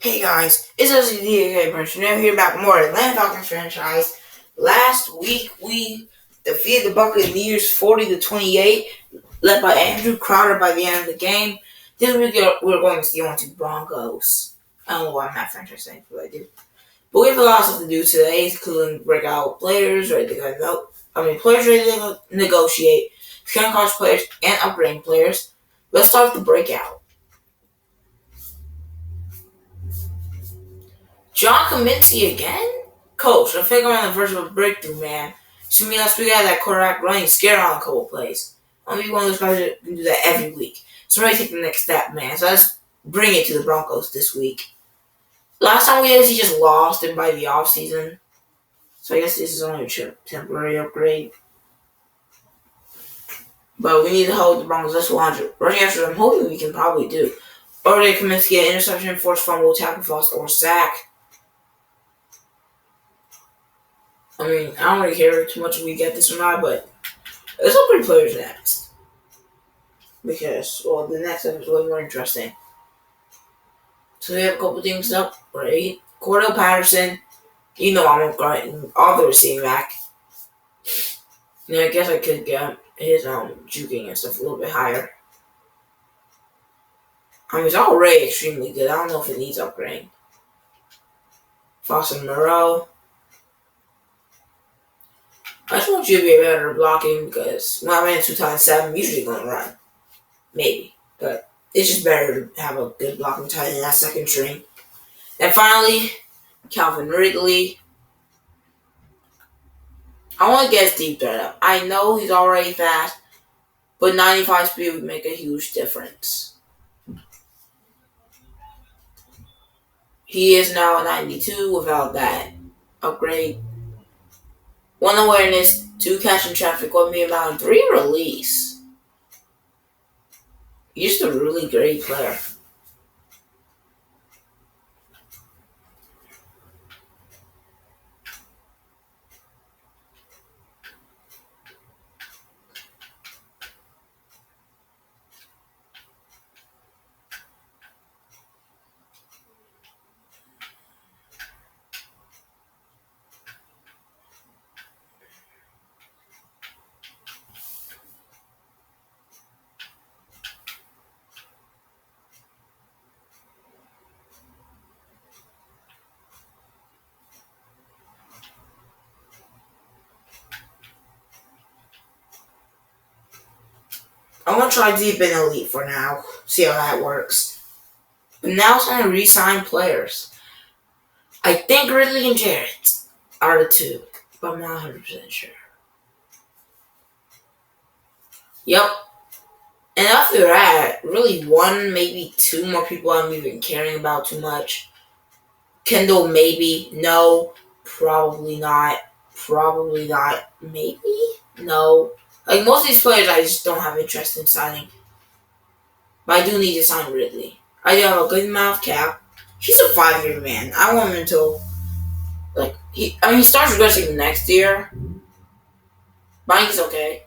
Hey guys, it's SCD person. Now here back with more Atlanta Falcons franchise. Last week we defeated the Buccaneers 40-28, led by Andrew Crowder by the end of the game. This week we're going to see on to Broncos. I don't know why I'm not franchise saying what I do. But we have a lot of stuff to do today, including breakout players ready to go. Players ready to negotiate, scan college players, and upgrading players. Let's start with the breakout. John Cominsky again? Coach, I think I'm on the verge of a breakthrough, man. See me last week I had that quarterback running scared on a couple plays. I'm gonna be one of those guys that can do that every week. So I'm ready to take the next step, man. So let's bring it to the Broncos this week. Last time we did this, he just lost him by the offseason. So I guess this is only a temporary upgrade. But we need to hold the Broncos less 100. Rushing after I'm hoping we can probably do. Or they Cominsky an interception, force fumble, tackle, loss, or sack. I don't really care too much if we get this or not, but there's some pretty players next. Because, the next episode is way more interesting. So we have a couple things up, right? Cordell Patterson, I'm upgrading all the receiving back. And I guess I could get his juking and stuff a little bit higher. He's already extremely good. I don't know if it needs upgrading. Foster Moreau. I just want you to be better at blocking because when I'm in 2 times 7, I'm usually going to run. Maybe. But it's just better to have a good blocking tight end in that second string. And finally, Calvin Ridley. I want to get his deep threat up. I know he's already fast, but 95 speed would make a huge difference. He is now a 92 without that upgrade. 1 awareness, 2 catch in traffic, 1 medium bound, 3 release. He's just a really great player. I'm going to try deep in elite for now. See how that works. But now it's time to re-sign players. I think Ridley and Jarrett are the 2, but I'm not 100% sure. Yep. And after that, really 1, maybe 2 more people I'm even caring about too much. Kendall, maybe. No. Probably not. Probably not. Maybe? No. Most of these players I just don't have interest in signing. But I do need to sign Ridley. I do have a good amount of cap. He's a 5-year man. I want him until, he starts regressing next year. But I think it's okay.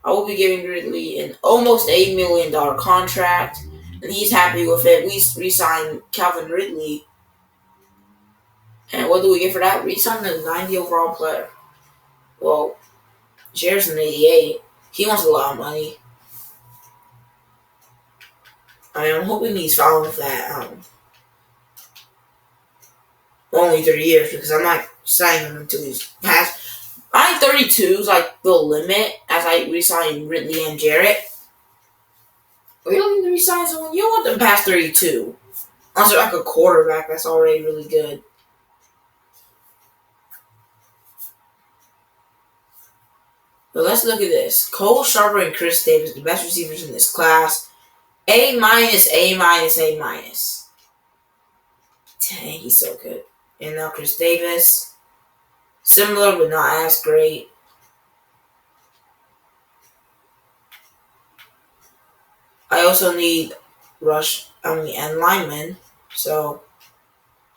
I will be giving Ridley an almost $8 million contract. And he's happy with it. We re-signed Calvin Ridley. And what do we get for that? Re-signed a 90 overall player. Well, Jarrett's an 88. He wants a lot of money. I'm hoping he's following with that. Only 3 years because I'm not signing him until he's past. I think 32 is the limit as I re-sign Ridley and Jarrett. We don't need to re-sign someone. You don't want them past 32. Unless they're a quarterback that's already really good. But let's look at this. Cole Sharper and Chris Davis, the best receivers in this class. A-, A-, A-. Dang, he's so good. And now Chris Davis. Similar, but not as great. I also need and linemen. So,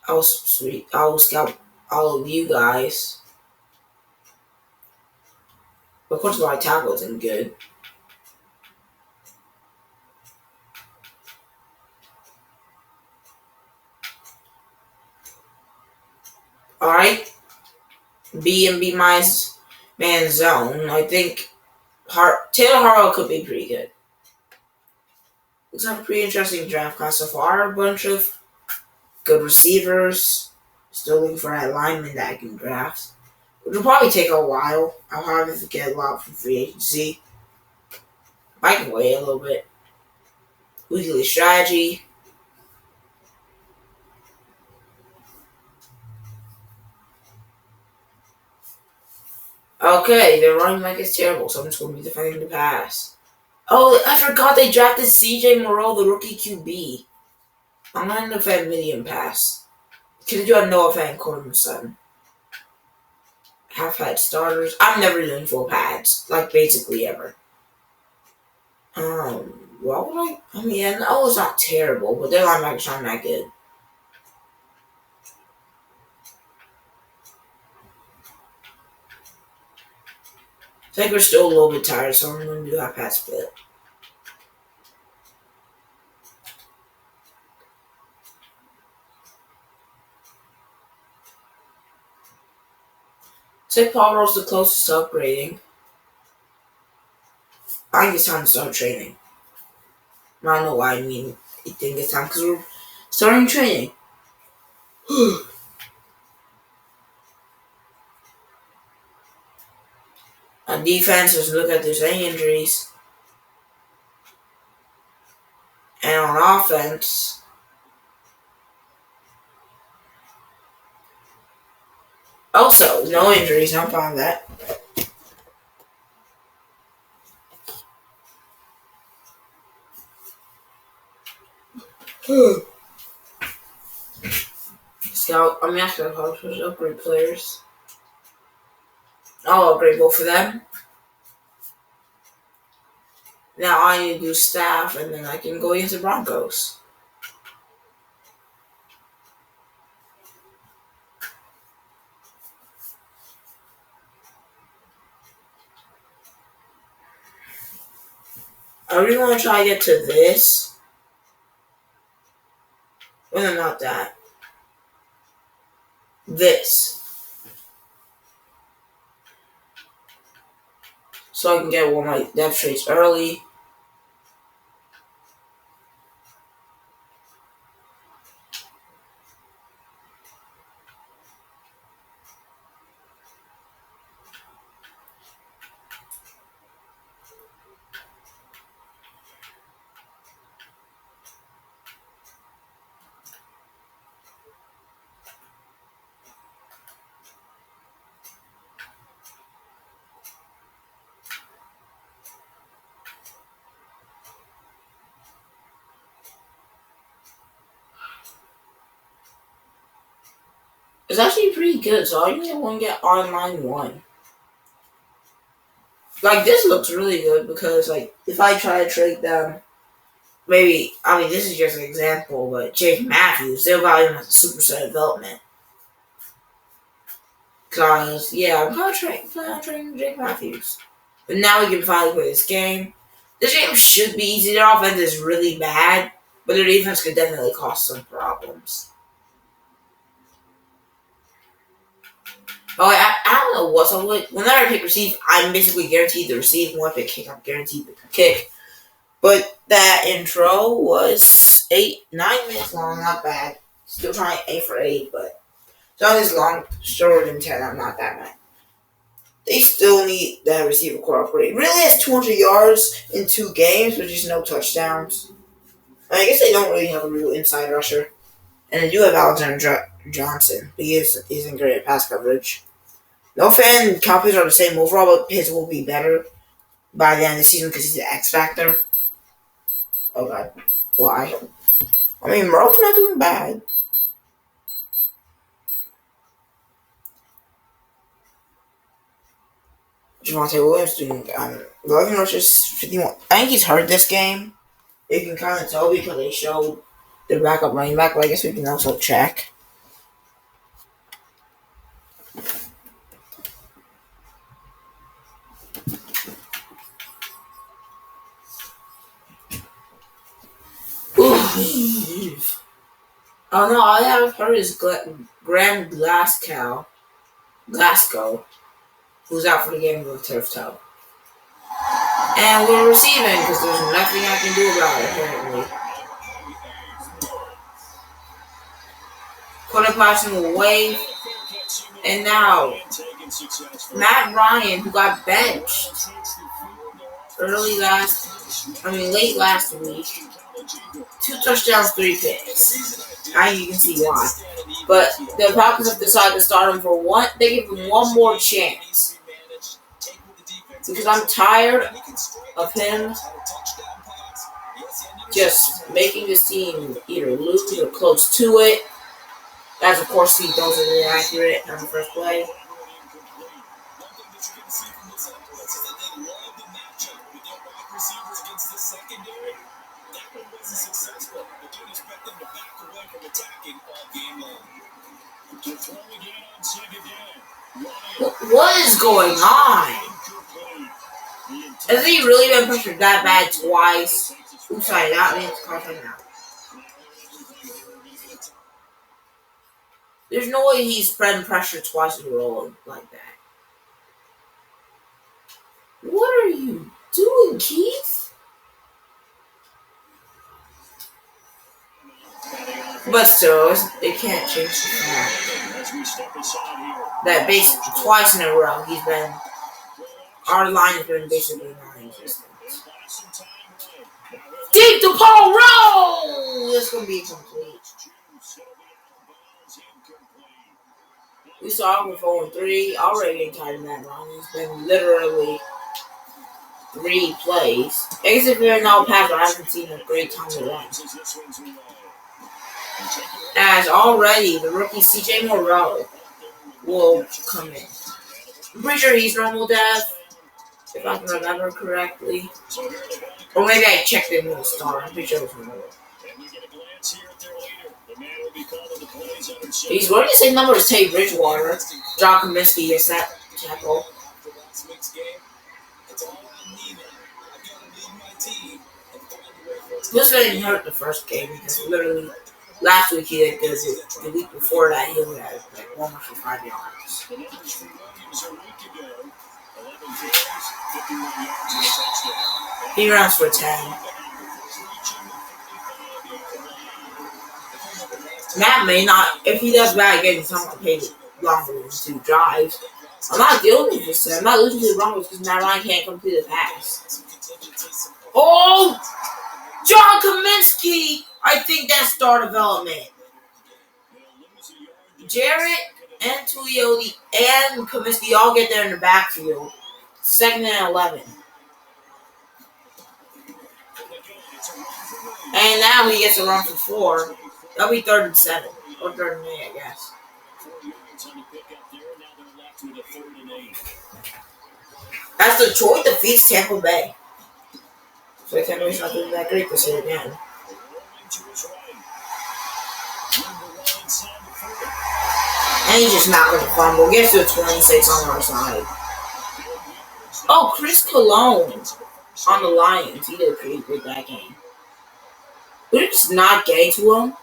I will scout all of you guys. But of course, my tackle isn't good. Alright, B and B minus man zone. I think Taylor Harrell could be pretty good. Looks like a pretty interesting draft class so far. A bunch of good receivers. Still looking for that lineman that I can draft. Which will probably take a while. I'll have to get a lot from free agency. I can wait a little bit. Weekly strategy. Okay, their running back is terrible, so I'm just going to be defending the pass. Oh, I forgot they drafted CJ Moreau, the rookie QB. I'm going to defend medium pass. Because you have Noah Fan Coleman's son. Half-pad starters. I'm never doing full pads. Like, basically ever. What would I mean, yeah, no, it's not terrible, but their linebackers aren't that good. I think we're still a little bit tired, so I'm going to do half-pad split. Say Paul Roll's the closest to upgrading. I think it's time to start training. I don't know why I think it's time, because we're starting training. On defense, let's look at if there's any injuries. And on offense, also, no injuries. I'm fine with that. Scout, I'm asking how to upgrade players. I'll upgrade both of them. Now I need to do staff, and then I can go against the Broncos. I really want to try to get to this. Well, not that. This. So I can get one of my depth traits early. It's actually pretty good, so I only want to get online one. Like, this looks really good because, like, if I try to trade them, maybe, this is just an example, but Jake Matthews, they'll value him as a superstar development. Because, yeah, I'm kind of trading Jake Matthews. But now we can finally play this game. This game should be easy. Their offense is really bad, but their defense could definitely cause some problems. Oh, I don't know what's up with. Whenever I pick receive, I'm basically guaranteed to receive. When I pick kick, I'm guaranteed to kick. But that intro was 9 minutes long, not bad. Still trying to aim for 8, but it's not as long, shorter than 10. I'm not that mad. They still need that receiver core upgrade. Really has 200 yards in 2 games, but just no touchdowns. I guess they don't really have a real inside rusher. And they do have Alexander Johnson, but he isn't great at pass coverage. No fan copies are the same overall, but his will be better by the end of the season because he's the X Factor. Oh god. Why? Moreau's not doing bad. Javonte Williams doing 11 rushes, 51. I think he's hurt this game. You can kind of tell because they showed their backup running back, but I guess we can also check. Oh no, all I have heard is Graham Glasgow, who's out for the game with a turf toe. And we're receiving because there's nothing I can do about it, apparently. Quarterback away. And now, Matt Ryan, who got benched late last week, 2 touchdowns, 3 picks. Now you can see why. But the Falcons have decided to start him for one. They give him one more chance. Because I'm tired of him just making this team either lose or close to it. As of course he throws it inaccurate on the first play. What is going on? Has he really been pressured that bad twice? Oops, sorry, that means confident now. There's no way he's spreading pressure twice in a row like that. What are you doing, Keith? But still, it can't change the fact that basically twice in a row our line has been basically non-existent. Keep the ball roll! This is going to be complete. We saw with 0-3 already getting tired of that run. It's been literally 3 plays. I guess if you're now past, I haven't seen a great time to run. As already the rookie CJ Moreau will come in. I'm pretty sure he's normal depth, if I can remember correctly. Or maybe I checked in with a star. I'm pretty sure it was normal. He's wearing the same number as Teddy Bridgewater. John Comiskey is that tackle. This didn't hurt the first game because literally last week he did good. The week before that he only had like 105 yards. He runs for 10. Matt may not, if he does bad again, he's not going to pay longer than 2 drives. I'm not dealing with this. I'm not losing to the Broncos because Matt Ryan can't complete a pass. Oh! John Cominsky! I think that's star development. Jarrett and Tuioti and Cominsky all get there in the backfield. 2nd and 11. And now he gets a run for 4. That'll be 3rd and 7. Or 3rd and 8, I guess. As Detroit defeats Tampa Bay. So Tampa Bay's not doing that great this year again. And he's just not going to fumble. Gets to a 26 on our side. Oh, Chris Cologne on the Lions. He did a pretty good that game. We're just not getting to him.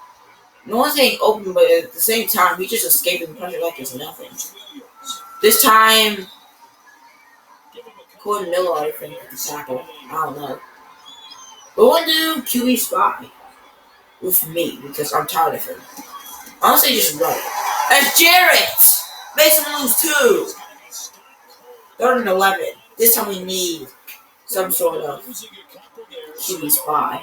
No one's getting open, but at the same time, he's just escaping the pressure like there's nothing. This time, Gordon Miller, I think, at the tackle. I don't know. But we'll do QB spy with me because I'm tired of him. Honestly, just run it. That's Jarrett! Makes him lose 2. 3rd and 11. This time we need some sort of QB spy.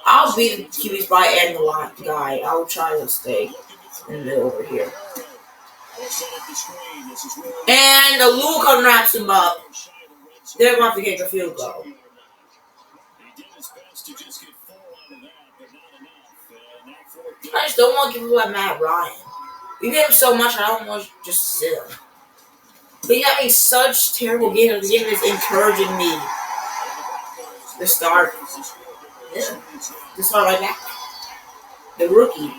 I'll be the QB spy and the line guy. I'll try to stay in the middle over here. And the Luca wraps him up. They're going to have to get the field goal. I just don't want to give up Matt Ryan. We get him so much, I don't want to just sit him. But he's having such terrible games. The game is encouraging me to start. Yeah, to start right back. The rookie.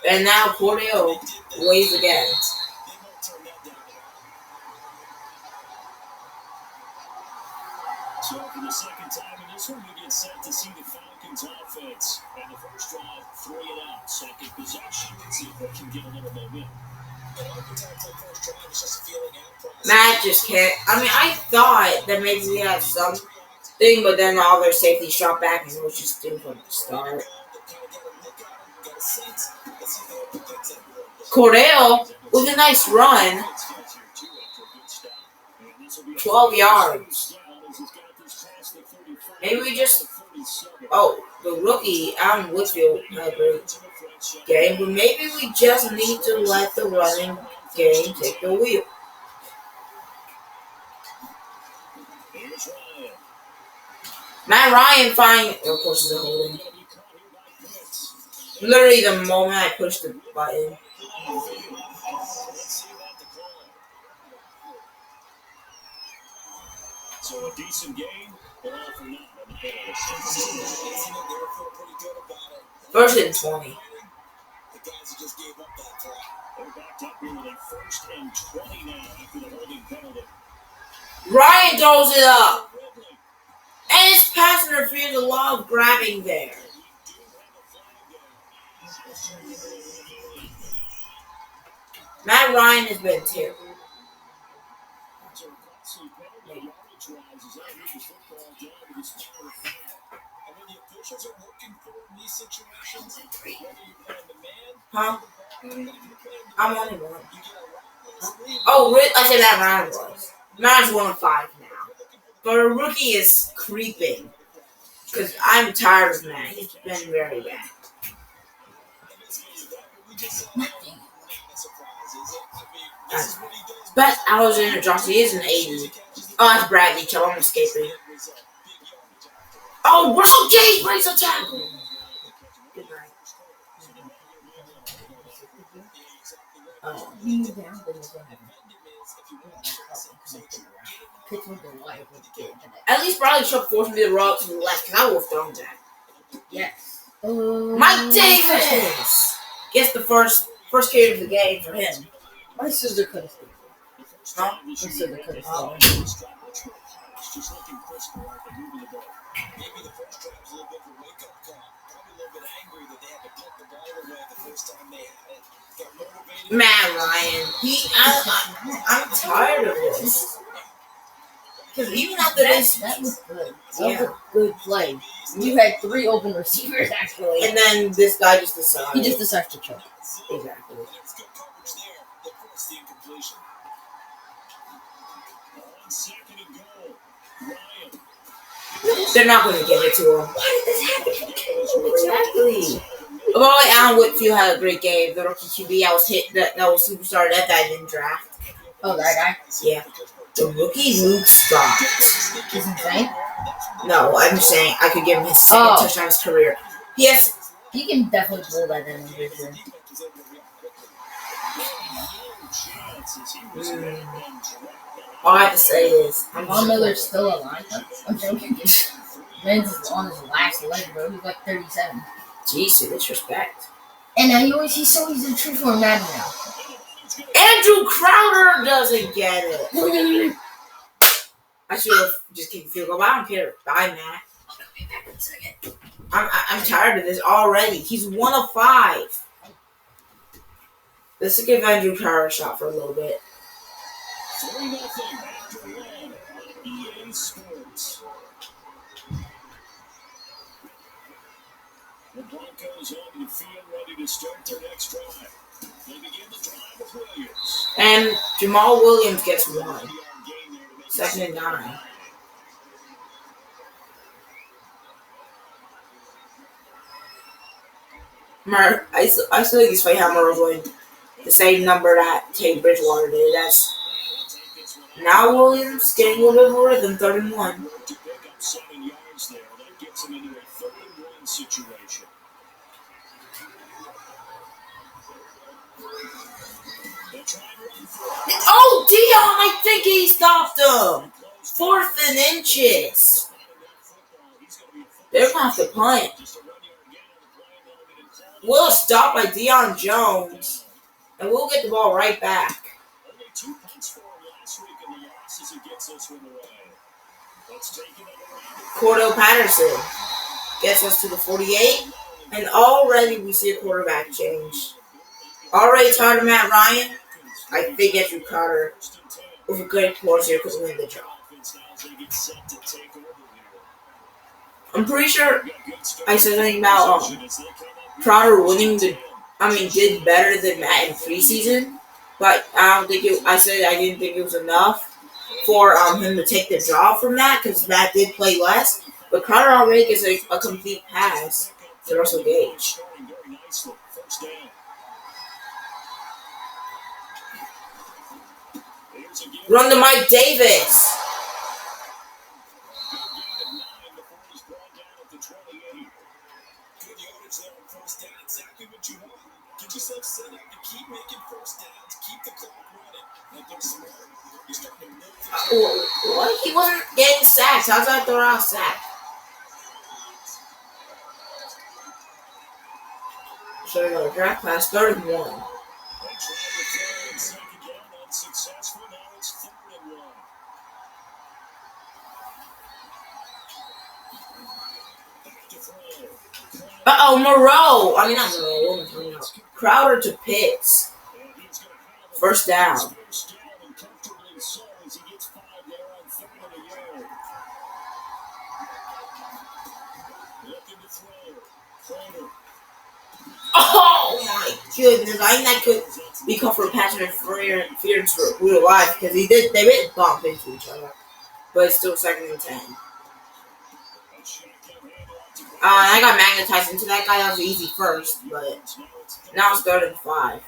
And now Cordell waves again. So for the second time in this one, we get set to see the Falcons offense. And the first drive, 3 and out. Second possession. Let's see if they can get a little momentum. Matt just can't. I mean, I thought that maybe we had something, but then all their safeties dropped back and it was just due from the start. Cordell with a nice run. 12 yards. Maybe we just... Oh, the rookie, Adam Whitfield, had a great game. But maybe we just need to let the running game take the wheel. Matt Ryan finally... Of course, it's a holding. Literally the moment I pushed the button. So a decent game, but all for naught on the First and 20. They're backed up here with a first and 20 now after the holding penalty. Ryan throws it up. And it's pass interference, a lot of grabbing there. Matt Ryan has been terrible. Huh? I'm only one. Oh, I said that Ryan was. Matt's 1 of 5 now. But a rookie is creeping. Because I'm tired of Matt. He's been very bad. Best Alexander Johnson is an 80. Oh, that's Bradley Chubb. I'm escaping. Oh, Russell Gage breaks a tackle. Good night. At least Bradley Chubb forced me to roll to the left because I would have thrown that. Yes. Mike Davis gets the first carry of the game for him. My sister could have stayed. Huh? My sister could have stayed. Just looking crisper after moving the ball. Maybe the first drive was a little bit of a wake-up call. Probably a little bit angry that they had to punt the ball away the first time they had it. Got motivated. Matt Ryan, I'm tired of this. Because even after this, that was good. That was a good play. You had 3 open receivers actually, and then this guy just decided. He just decides to choke. Exactly. They're not going to give it to him. Why did this happen? Exactly. Although Alan Whitfield had a great game, the rookie QB I was hit that was superstar that guy didn't draft. Oh, that guy? Yeah. The rookie Luke Scott. He's insane? No, I'm just saying I could give him his second touchdown of his career. Yes. He can definitely pull that in for sure. All I have to say is Von Miller's still alive. I'm joking. Man's on his last leg, bro. He's like 37. Jeez, disrespect. And now he's so easy to true for Madden now. Andrew Crowder doesn't get it. I should have just kicked the field goal, but I don't care. Bye, Matt. I'll be back in a second. I'm tired of this already. He's 1 of 5. Let's give Andrew Crowder a shot for a little bit. 3-0 after 1 on EA Sports. The Broncos on the field ready to start their next drive. They begin the drive with Williams. And Jamal Williams gets 1. 2nd and 9. I still think it's funny how Murray's winning the same number that Teddy Bridgewater did. That's now Williams getting a little bit more rhythm, 3rd and 1. To pick up 7 yards there, that gets him into a 3rd and 1 situation. Oh, Dion! I think he stopped him. 4th and inches. They're gonna have to punt. We'll stop by Deion Jones, and we'll get the ball right back. Only 2 punts for him last week in the loss as he gets this one away. Cordell Patterson gets us to the 48, and already we see a quarterback change. Already tired of Matt Ryan. I think Andrew Carter with a good force here could win the job. I'm pretty sure I said something about Crowder winning did better than Matt in preseason, but I don't think I said I didn't think it was enough for him to take the job from Matt because Matt did play less. But Crowder already gets a complete pass to Russell Gage. Run to Mike Davis. What? He wasn't getting sacks. How's that throw out sack? So we got a draft class, 31. Moreau. Not Moreau. Crowder to Pitts. First down. Oh my goodness! I think that could be called for pass interference for real life because they didn't bump into each other, but it's still 2nd and 10. I got magnetized into that guy. That was easy first, but now it's 3rd and 5.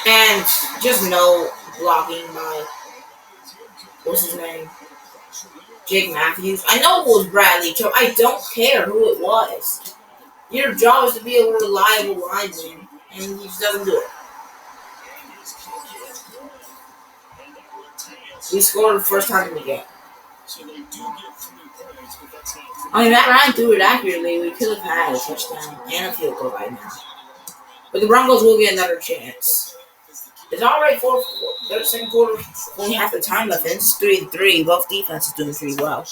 And just no blocking by, what's his name? Jake Matthews. I know it was Bradley Chubb. I don't care who it was. Your job is to be a reliable lineman, and he just doesn't do it. We scored the first time in the game. Matt Ryan threw it accurately. We could have had a touchdown and a field goal right now. But the Broncos will get another chance. It's already the second quarter, only half the time left, and it's 3-3. Both defenses doing pretty well.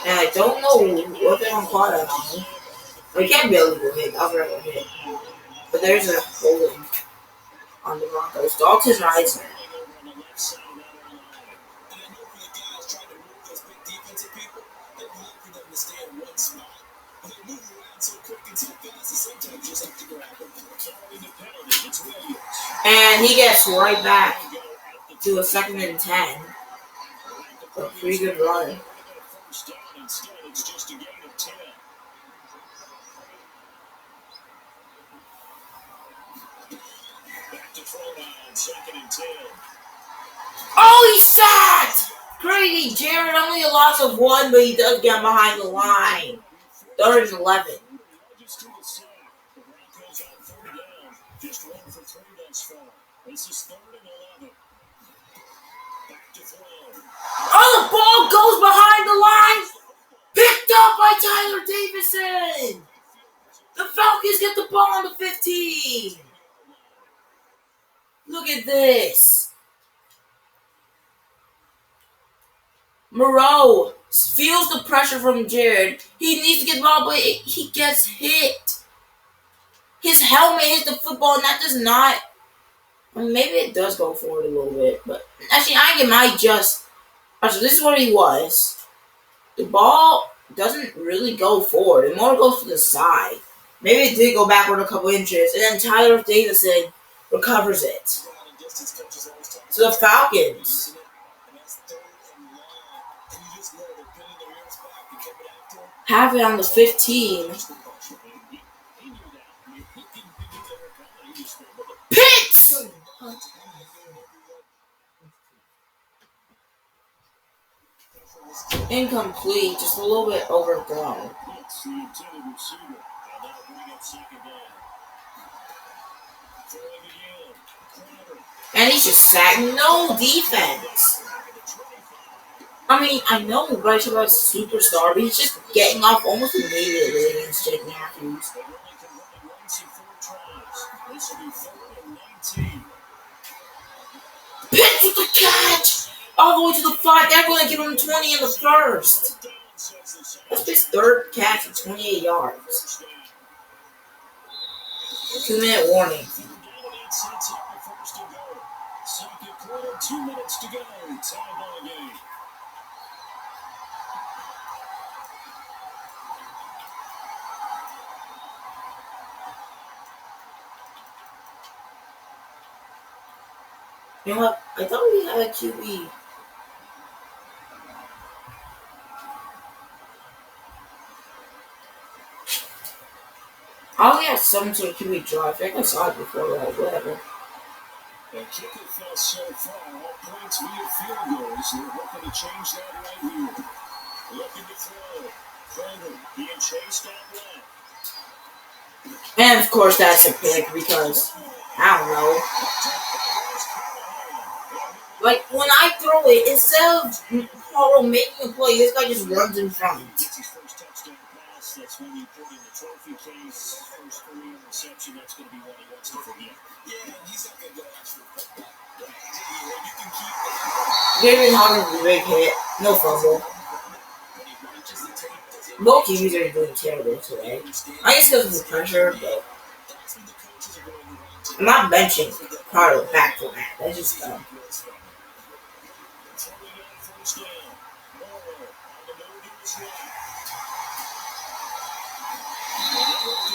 And I don't know what they're going to call that on. We can't be able to hit. That was a regular hit. But there's a holding on the Broncos. Dalton Rising. And he gets right back to a 2nd and 10. A pretty good run. Oh, he's sacked! Grady Jarrett, only a loss of 1, but he does get behind the line. 3rd and 11. Oh, the ball goes behind the line! Picked up by Tyler Davison! The Falcons get the ball on the 15! Look at this! Moreau feels the pressure from Jared. He needs to get the ball, but he gets hit. His helmet hits the football, and that does not... maybe it does go forward a little bit, but... actually, I think it might just... actually, this is what he was. The ball doesn't really go forward. It more goes to the side. Maybe it did go backward a couple inches, and then Tyler Davison recovers it. So the Falcons have it on the 15. Pitts! Incomplete, just a little bit overthrown. And he's just sack. No defense. I mean, I know Bryce about superstar, but he's just getting off almost immediately against Jake Matthews. Pitch with the catch! All the way to the 5. They're going to give him 20 in the first. That's his third catch of 28 yards. 2-minute warning. 2 minutes to go. Tie ball game. You know what? I thought we had a QB. I only had some sort of QB draw. I think I saw it before, like, whatever. And kick it fell so far. All points via field goals. They're hoping to change that right here. Looking to throw. Kroger being chased out left. And of course, that's a pick because I don't know. Like when I throw it, instead of Paulo making a play, this guy just runs in front. It's his first touchdown pass. That's when you put in the trophy case. First career reception. That's going to be one he wants to forget. Yeah, he's not going to go after it. You can keep that. David Hunter's a big hit. No fumble. Both QBs are doing terrible today. I guess because of the pressure, but I'm not benching Carter back for that. That's just dumb.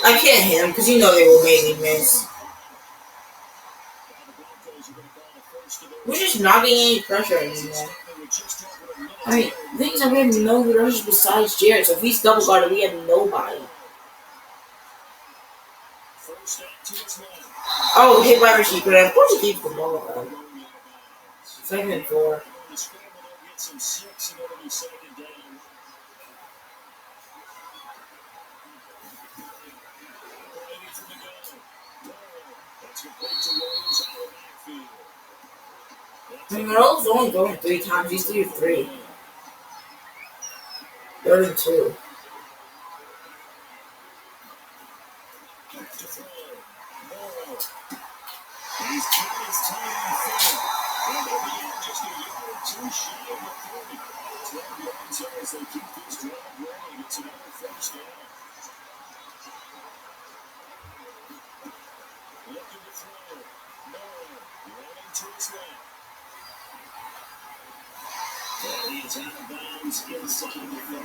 I can't hit him because you know they will make me miss. We're just not getting any pressure anymore. I mean, the thing is that we have no good rushers besides Jared, so if he's double guarded, we have nobody. Oh, hit by receiver. Of course he keeps the ball, though. 2nd and 4. I mean, Monroe's only going 3 times. He's 3 of 3. 3rd and 2.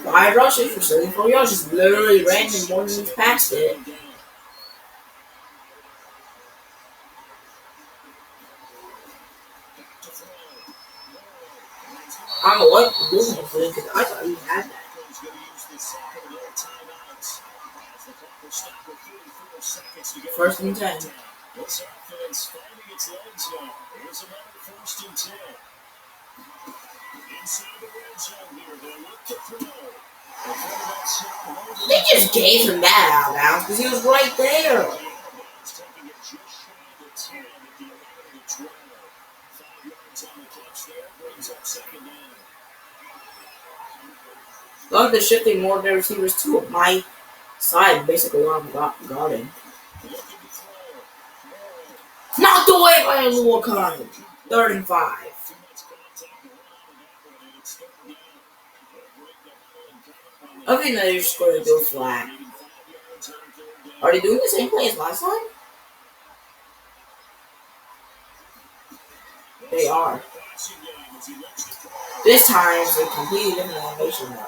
Wide rushes for 74 yards, just literally ran and more than past it. I don't know what the business was doing because I thought he had that. 1st and 10. This offense finding its legs now. Here's another 1st and 10. Inside the red zone here, they look to throw. They just gave him that out now because he was right there. Love the shifting more of their receivers to my side, basically where I'm guarding. Knocked away by a little kind. 3rd and 5. I think they're just going to go flat. Are they doing the same play as last time? They are. This time it's a completely different animation though.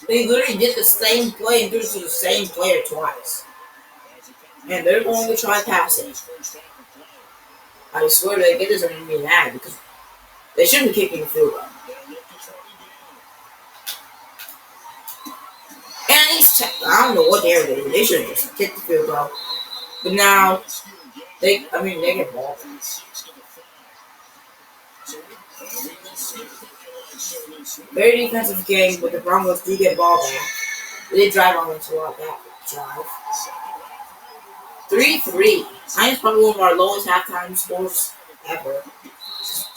They literally did the same play and threw it to the same player twice. And they're going to try to pass it. I swear they get this are going to be mad because they shouldn't be kicking the field goal. And I don't know what they're doing. They should have just kicked the field goal. But now, they get ball. Very defensive game, but the Broncos do get ball back. They drive on into a that drive. 3-3. Mine is probably one of our lowest halftime scores ever.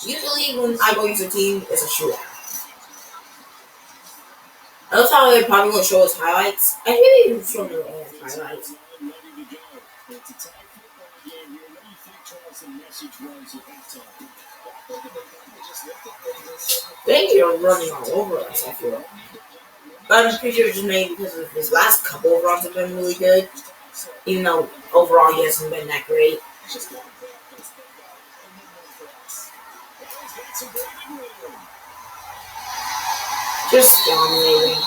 Usually when I go into a team, it's a shootout. I love how they're probably going to show us highlights. I think they show me their own highlights. They are running all over us, I feel. But I'm pretty sure it's just maybe because of his last couple of runs have been really good. Even though overall he hasn't been that great. Just dominating.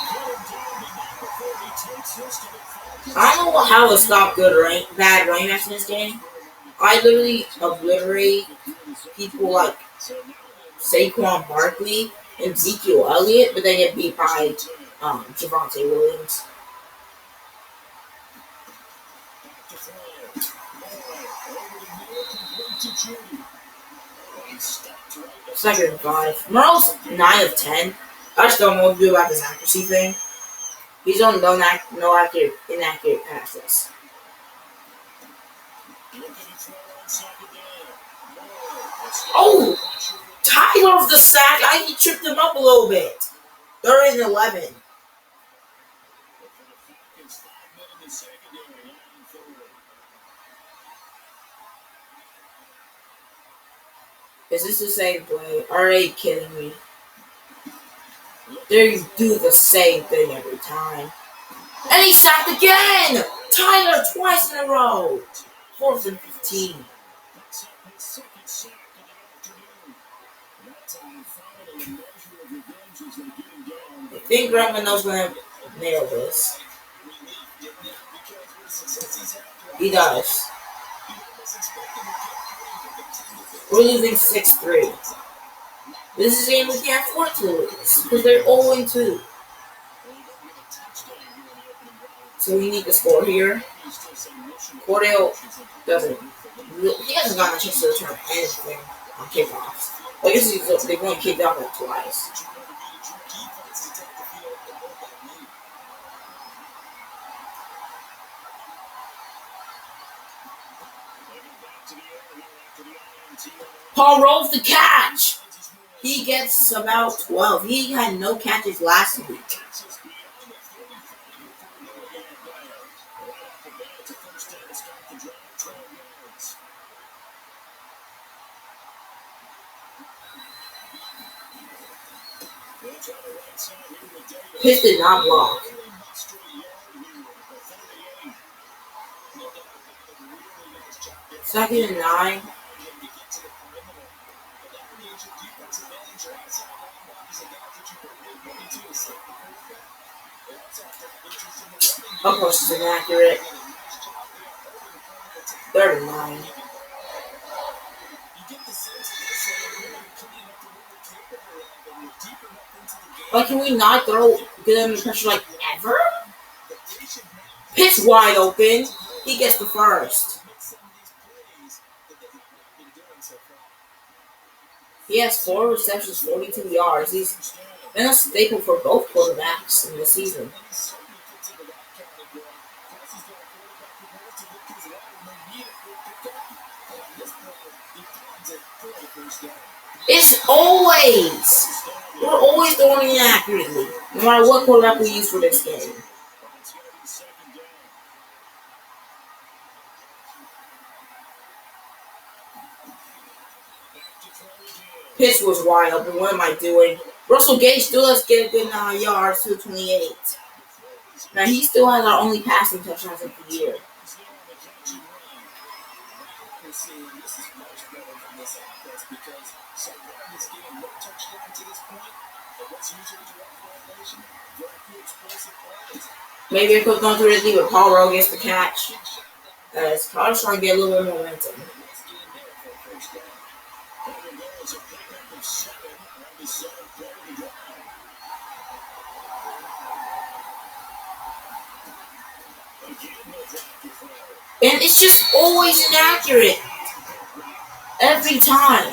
I don't know how to stop bad running backs in this game. I literally obliterate people like Saquon Barkley and Ezekiel Elliott, but they get beat by Javonte Williams. Second and 5. Merle's 9 of 10. I just don't know what to do about this accuracy thing. He's on no inaccurate passes. Oh! Tyler with the sack. He tripped him up a little bit. 3rd and 11. Is this the same play? Are they kidding me? They do the same thing every time. And he's sacked again! Tyler twice in a row. 4th and 15. I think Greg Mano's going to nail this. He does. We're losing 6-3. This is a game we can't afford to lose because they're 0-2. So we need to score here. Cordell doesn't. He hasn't gotten a chance to return anything on kickoffs. I guess they're going to kick off like twice. Paul rolls the catch. He gets about 12. He had no catches last week. Pitts did not block. Second and 9. Of course, it's inaccurate. 3rd and 9. Like, can we not get him the pressure like ever? Pitch wide open. He gets the first. He has 4 receptions, 42 yards. He's been a staple for both quarterbacks in the season. It's always. We're always throwing inaccurately, no matter what quarterback we use for this game. Pitch was wide open. What am I doing? Russell Gage still does get a good 9 yards to 28. Now he still has our only passing touchdowns of the year. Maybe I could have gone through this lead, but Paul Rowe gets the catch. As Carter's trying to get a little bit of momentum. And it's just always inaccurate. Every time.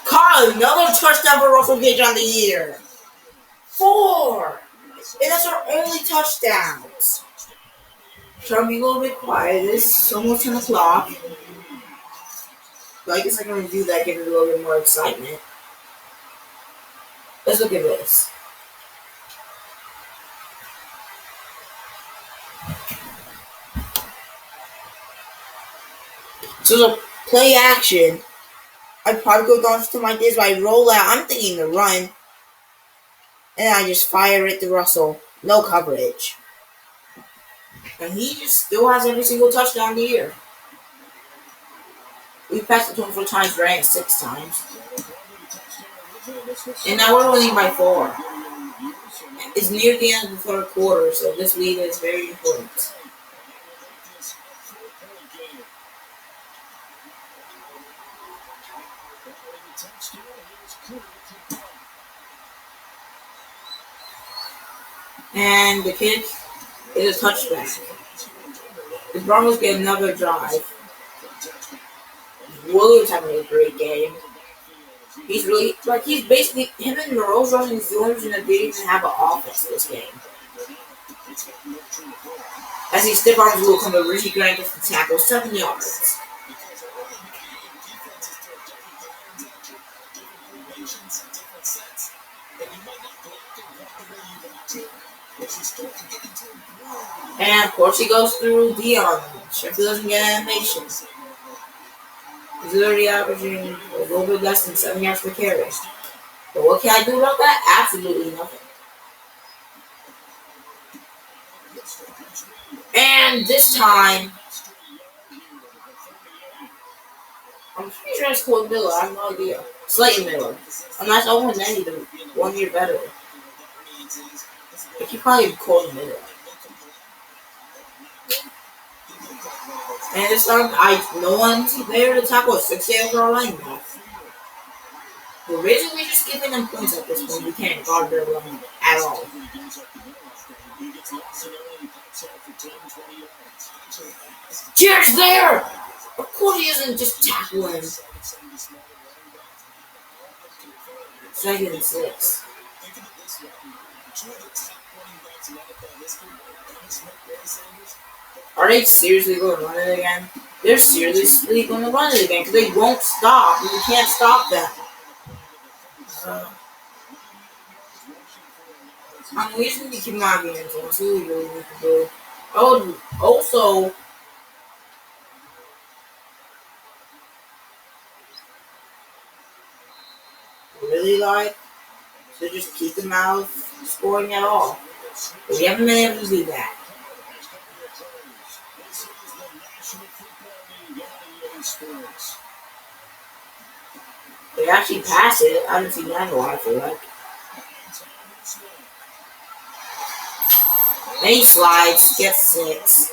Caught another touchdown for Russell Gage on the year. 4! And that's our only touchdowns. Try to be a little bit quiet. It's almost 10 o'clock. But I guess I can review that, give it a little bit more excitement. Let's look at this. So the play action. I probably go down to my days, but I roll out. I'm thinking to run. And I just fire it to Russell. No coverage. And he just still has every single touchdown of the year. We passed it 24 times, ran 6 times. And now we're winning by 4. It's near the end of the third quarter, so this lead is very important. And the kick is a touchback. The Broncos get another drive. Williams having a great game. He's basically, him and Moreau's rushing the Steelers, and they didn't even have an offense this game. As he stiff arms will come to Richie Grant gets the tackle, 7 yards. And of course he goes through Dion. Sheffield doesn't get animation. He's already averaging a little bit less than 7 yards per carry. But what can I do about that? Absolutely nothing. And this time, I'm pretty sure it's called Miller. I have no idea. Slayton Miller. I'm not over many, the 1 year better. I keep calling him Colton Miller. And this time, no one's there to tackle a 6-year-old linebacker. We're basically just giving them points at this point. We can't guard their run at all. Cheers there! Of course he doesn't just tackle him. 2nd and 6. Are they seriously going to run it again? They're seriously going to run it again because they won't stop. We can't stop them. We just need to keep an eye on the end zone. That's what we really need to do. Oh, also, really like to just keep them out of scoring at all. But we haven't been able to do that. They actually pass it. I haven't seen that in a while, I feel like. Then he slides, gets 6.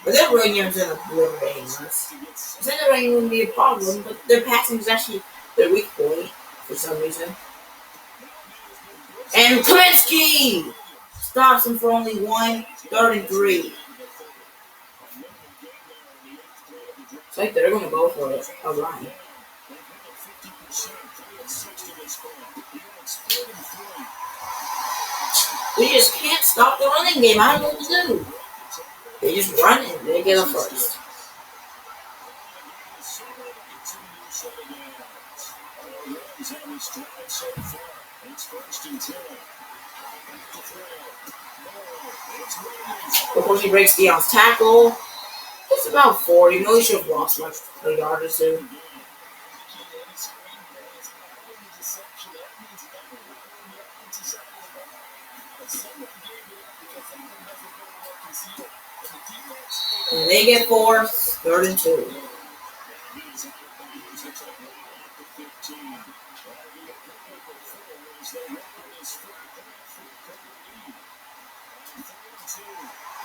But their running game's in a obliterating us. I said their running wouldn't be a problem, but their passing is actually their weak point for some reason. And Klinsky stops him for only 1, 3rd and 3. It's like they're going to go for it. A run. We just can't stop the running game. I don't know what to do. They just run it. They get a first. Of course, he breaks Dion's tackle. It's about 4. You know he should have lost like a yard or 2. And they get 4, 3rd and 2.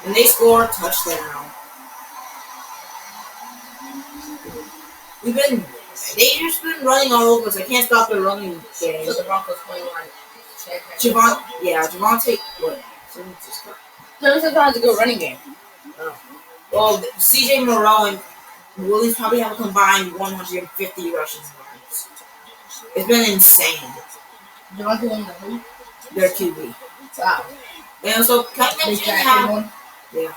And they score a touchdown. They just been running all over us. I can't stop the running game. So the Broncos playing like Javonte, what? They're supposed to go running game. Oh. Well, CJ Moreau and Williams probably have a combined 150 rushing yards. It's been insane. Devontae Williams who? Their QB. Wow. And also, can I They mention drafted how? one. Yeah.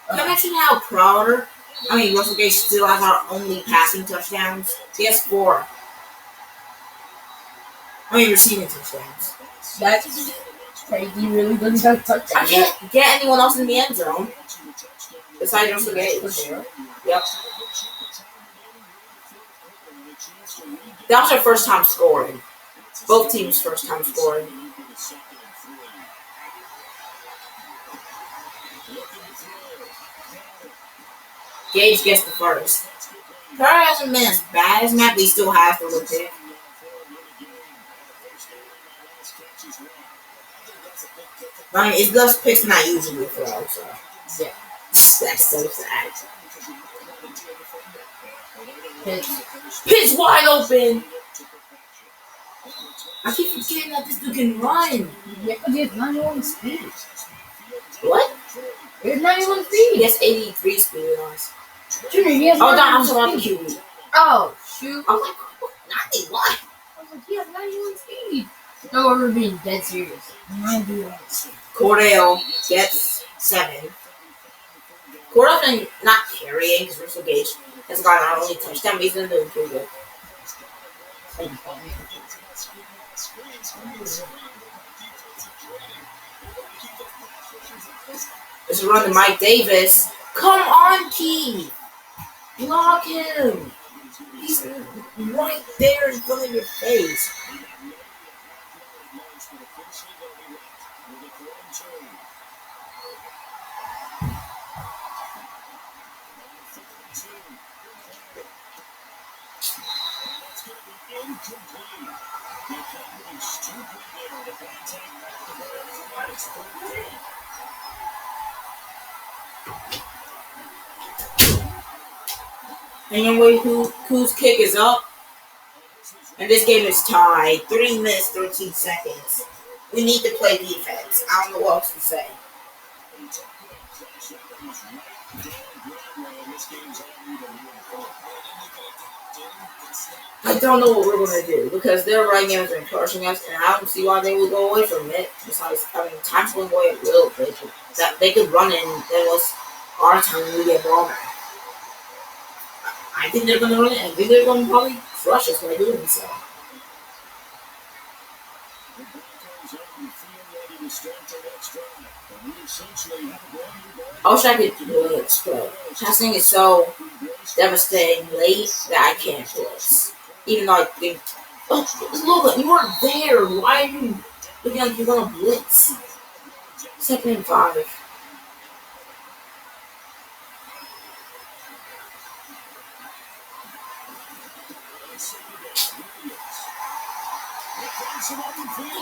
Can I mention how Crowder? Russell Gage still has our only passing touchdowns. He has 4. Receiving touchdowns. That's crazy. Really doesn't have I touchdowns. can't get anyone else in the end zone besides Russell Gage. Yep. That was their first time scoring. Both teams' first time scoring. Gage gets the first. Curry hasn't been as bad as Matt, but he still has the little pick. It's those picks not usually throw, so yeah. That's so sad. Pitch wide open. I keep forgetting that this dude can run. Yeah, but he has 91 speed. What? He has 91 speed. He has 83 speed on us. Junior, he has 91 speed. QB. Oh, shoot. I was like, 91? I was like, he has 91 speed. No, we're being dead serious. 91. Cordell gets 7. Cordell's been not carrying because Russell Gage has got our only touchdown, but he's been doing pretty good. It's a run to Mike Davis. Come on, Keith. Block him. He's right there in front of your face. Anyway, whose kick is up? And this game is tied. 3 minutes, 13 seconds. We need to play defense. I don't know what else to say. I don't know what we're going to do because their right game has been crushing us, and I don't see why they would go away from it. Besides, time's going away a little bit. That they could run it, and then was our time when we get ball back. I think they're going to run it, and I think they're going to probably crush us by doing so. I wish I could blitz, but passing is so devastating late that I can't blitz. Even though I think, look, you weren't there. Why are you looking like you're going to blitz? 2nd and 5.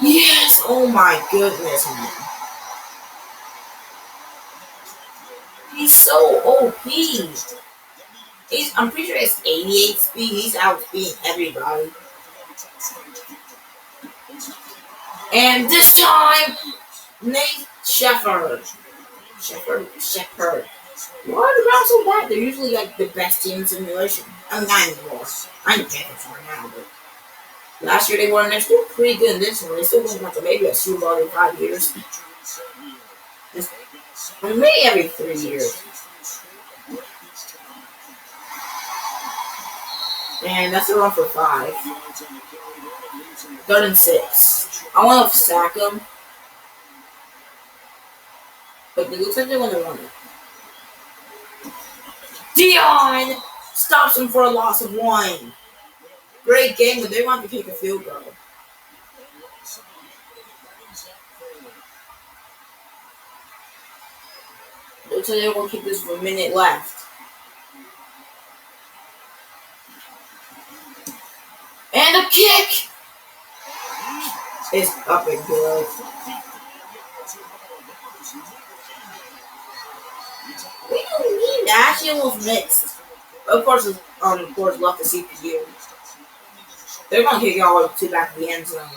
Yes! Oh my goodness, man. He's so OP. I'm pretty sure it's 88 speed. He's outspeeding everybody. And this time, Nate Shepard. Why are the Browns so bad? They're usually like the best team in simulation. Not anymore. I know Panthers right now, but last year they were, and they're still pretty good in this one. They still went like maybe a Super Bowl in 5 years. Maybe every 3 years. And that's a run for 5. 3rd and 6. I want to sack them. But it looks like they're going to run it. Dion stops him for a loss of 1. Great game, but they want to kick a field goal. Looks like they're going to keep this for a minute left. And a kick! It's up and good. We don't need that. Actually, almost mixed. Of course, left the CPU. They're going to kick it all to back to the end zone.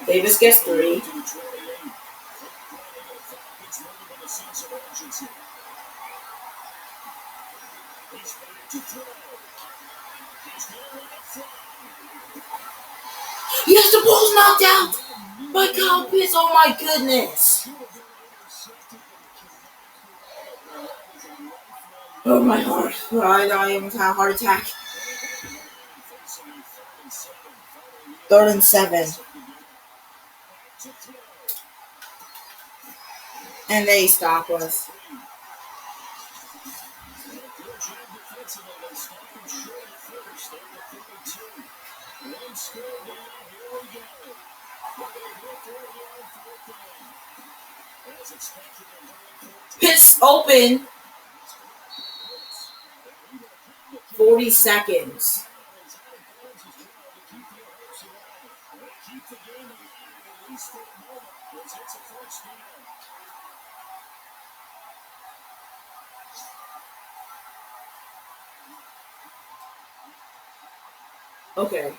Davis gets 3. Yes, the ball's knocked out by Kyle Pitts. Oh my goodness. Oh my heart. I almost had a heart attack. 3rd and 7. And they stop us. Pitts open. 40 seconds. Okay.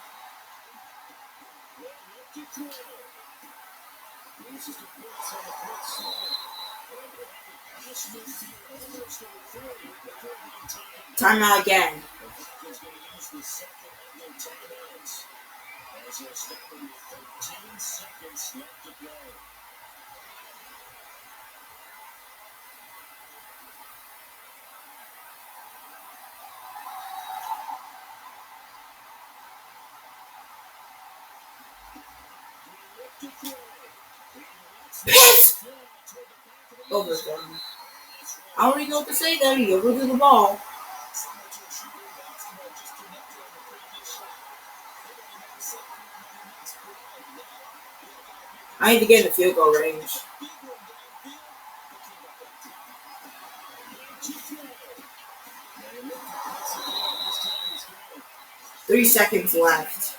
Timeout again. Pitts! Overthrown. I already know what to say there. You over to the ball. I need to get in the field goal range. Three seconds left.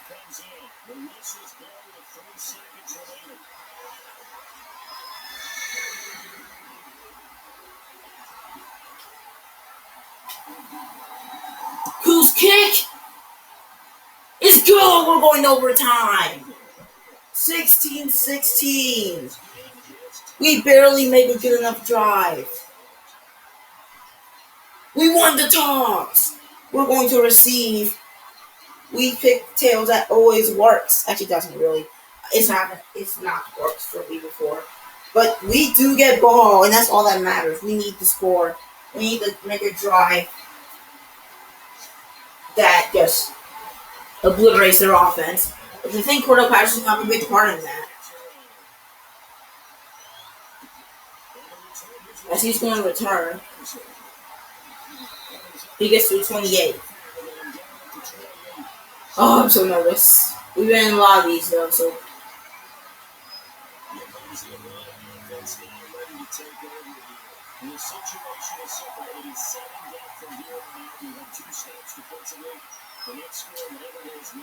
Whose kick? It's good. We're going overtime. 16-16. We barely made a good enough drive. We won the toss. We're going to receive. We pick tails. That always works. Actually, doesn't really. It's not worked for me before. But we do get ball, and that's all that matters. We need to score. We need to make a drive that just obliterates their offense. But I think Cordell Patterson have a big part in that. As he's going to return, he gets to 28. Oh, I'm so nervous. We've been in a lot of these though, so.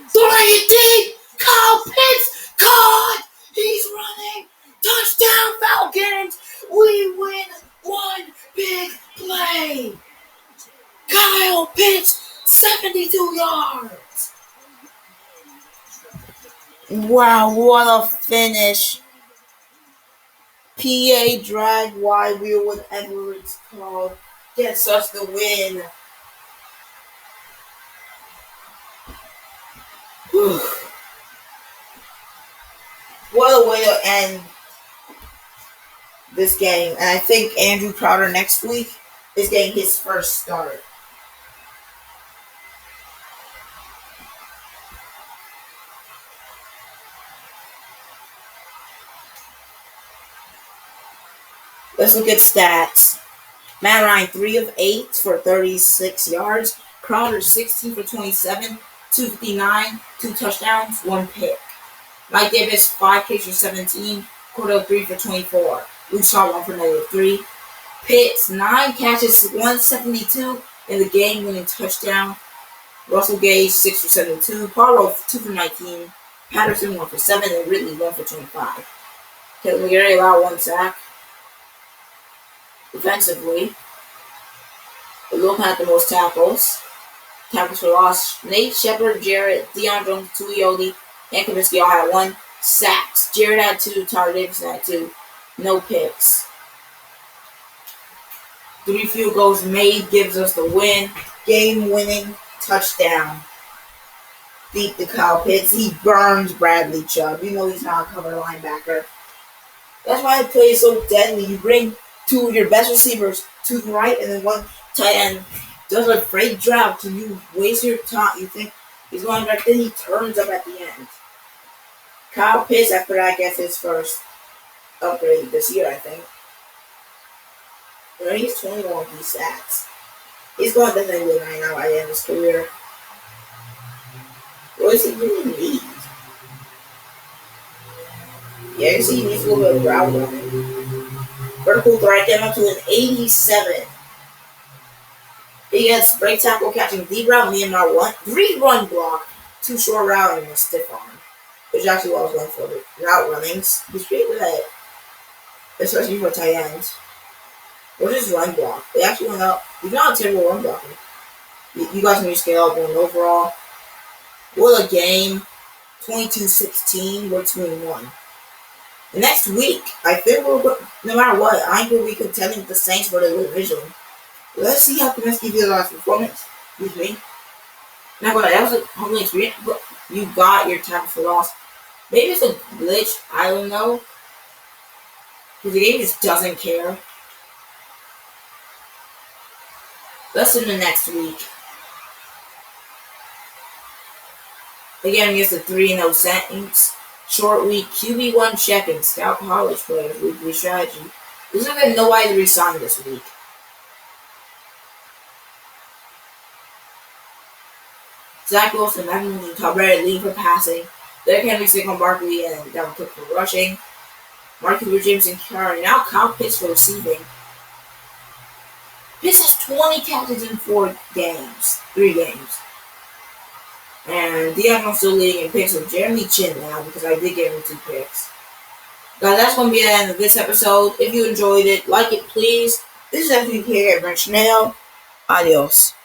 Throwing it deep! Kyle Pitts caught! He's running! Touchdown Falcons! We win one big play! Kyle Pitts, 72 yards! Wow, what a finish! PA drag wide wheel, whatever it's called, gets us the win. What a way to end this game. And I think Andrew Crowder next week is getting his first start. Let's look at stats. Matt Ryan, 3 of 8 for 36 yards. Crowder, 16 for 27, 259, 2 touchdowns, 1 pick. Mike Davis, 5 kicks for 17. Cordell, 3 for 24. Luke Shaw, 1 for -3. Pitts, 9 catches, 172 in the game-winning touchdown. Russell Gage, 6 for 72. Barlow, 2 for 19. Patterson, 1 for 7. And Ridley, 1 for 25. Kevin McGarry allowed 1 sack. Defensively, we're looking at the most tackles. tackles for loss. Nate Shepard, Jarrett, Deion Jones, Tuioti, and Kaminsky all had 1. Sacks. Jarrett had 2. Tyler Davidson had 2. No picks. 3 field goals made gives us the win. Game-winning touchdown. Deep to Kyle Pitts. He burns Bradley Chubb. You know he's not a cover linebacker. That's why the play is so deadly. You bring 2 of your best receivers to the right and then 1 tight end does a freight drought and you waste your time. You think he's going back, then he turns up at the end. Kyle Pitts, after that, gets his first upgrade this year, I think. He's 21 piece sacks. He's going to definitely win right now by the end of his career. What does he really need? Yeah, you see he needs a little bit of route running. Vertical threat down to an 87. He gets break tackle catching deep route, Myanmar 1, 3 run block, 2 short route, and a stiff arm. Which is actually what I was going for. The route runnings. He's pretty good at it. Especially for tight ends. Or just run block. They actually went up. He's not a terrible run blocker. You guys need to scale up on overall. What a game. 22-16. We're 2-1. The next week, I think no matter what, I think we'll be contending with the Saints for the division. Let's see how Kaminsky feels about his performance. Excuse me. Not gonna, that was a humbling experience, but you got your tackle for loss. Maybe it's a glitch, I don't know. Because the game just doesn't care. Let's see the next week. Again, against the 3-0 Saints. Short week, QB1 checking, scout college players, weekly strategy. There's gonna be nobody to resign this week. Zach Wilson, Matt Mooney, Tom Brady leading for passing. Derrick Henry, Saquon Barkley, and Dalvin Cook for rushing. Mark Cooper, Jameson carrying. Now Kyle Pitts for receiving. Pitts has 20 catches in 3 games. And Deion still leading in picks with Jeremy Chin now because I did give him 2 picks. Guys, that's going to be the end of this episode. If you enjoyed it, like it please. This is FPK at Branch Nail. Adios.